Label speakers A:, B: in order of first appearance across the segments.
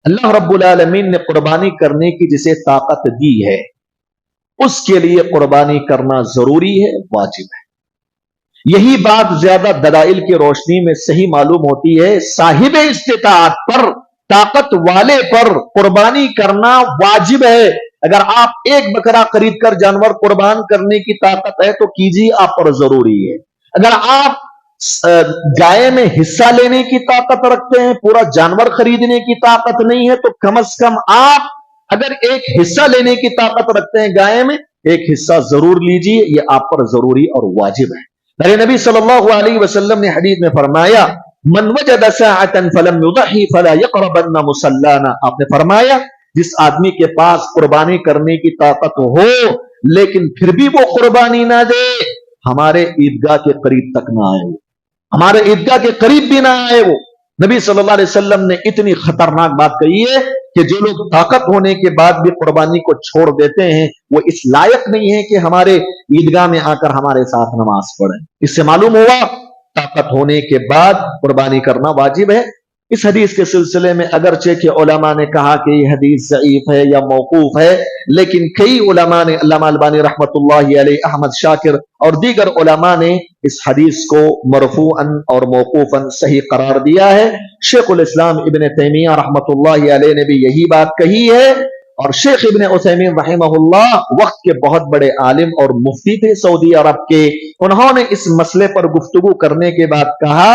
A: اللہ रब्बुल आलमीन ने कुर्बानी करने की जिसे ताकत दी है उसके लिए कुर्बानी करना जरूरी है, वाजिब है। यही बात ज्यादा दलाइल की रोशनी में सही मालूम होती है। साहिब इस्तिताअत पर, ताकत वाले पर कुर्बानी करना वाजिब है। अगर आप एक बकरा खरीद कर जानवर कुर्बान करने की ताकत है तो कीजिए, आप पर जरूरी है। अगर आप गाय में हिस्सा लेने की ताकत रखते हैं, पूरा जानवर खरीदने की ताकत नहीं है, तो कम से कम आप अगर एक हिस्सा लेने की ताकत रखते हैं गाय में, एक हिस्सा जरूर लीजिए, यह आप पर जरूरी और वाजिब है। मेरे नबी सल्लल्लाहु अलैहि वसल्लम ने हदीस में फरमाया, मन वजद साअतन फलम युदही फला यक़रबन्न मुसल्लाना। आपने फरमाया, जिस आदमी के पास कुर्बानी करने की ताकत हो लेकिन फिर भी वो कुर्बानी ना दे, हमारे ईदगाह के करीब तक ना आए, हमारे ईदगाह के करीब भी ना आए। वो नबी सल्लल्लाहु अलैहि वसल्लम ने इतनी खतरनाक बात कही है कि जो लोग ताकत होने के बाद भी कुर्बानी को छोड़ देते हैं, वो इस लायक नहीं है कि हमारे ईदगाह में आकर हमारे साथ नमाज पढ़े। इससे मालूम हुआ ताकत होने के बाद कुर्बानी करना वाजिब है। इस हदीस के सिलसिले में अगरचे के उलमा ने कहा कि यह हदीस ज़ईफ है या मौकूफ है, लेकिन कई उलमा ने, अल्लामा अलबानी रहमतुल्लाहि अलैहि, अहमद शाकिर और दीगर उलमा ने इस हदीस को मरफूअन और मौकूफन सही करार दिया है। शेखुल इस्लाम इब्न तैमिया रहमतुल्लाहि अलैहि ने भी यही बात कही है, और शेख इब्न उसैमीन रहमहुल्लाह वक्त के बहुत बड़े आलिम और मुफ्ती थे सऊदी अरब के। उन्होंने इस मसले पर गुफ्तगू करने के बाद कहा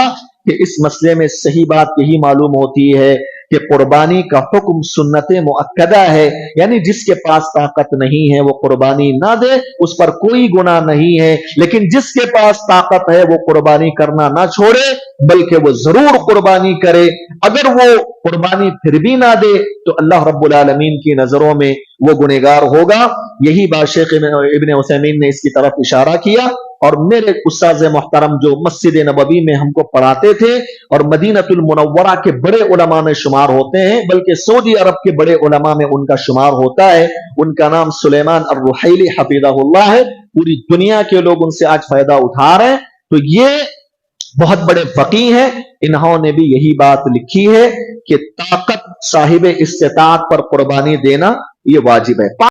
A: कि इस मसले में सही बात यही मालूम होती है कि कुर्बानी का हुक्म सुन्नत मुअक्कदा है, यानी जिसके पास ताकत नहीं है वो कुर्बानी ना दे, उस पर कोई गुनाह नहीं है। लेकिन जिसके पास ताकत है वो कुर्बानी करना ना छोड़े, बल्कि वो जरूर कुर्बानी करे। अगर वो कुर्बानी फिर भी ना दे तो अल्लाह रब्बुल आलमीन की नजरों में वो गुनहगार होगा। यही बात शेख इब्न उसैमीन ने इसकी तरफ इशारा किया। और मेरे उस्ताद मोहतरम जो मस्जिद नबवी में हमको पढ़ाते थे और मदीनतुल मुनव्वरा के बड़े उलमा में शुमार होते हैं, बल्कि सऊदी अरब के बड़े उलमा में उनका शुमार होता है, उनका नाम सुलेमान अर्रुहैली हफिज़हुल्लाह है। पूरी दुनिया के लोग उनसे आज फायदा उठा रहे हैं। तो ये बहुत बड़े फकीह हैं, इन्होंने भी यही बात लिखी है कि ताकत साहिब इस्तिताअत पर कुर्बानी देना ये वाजिब है।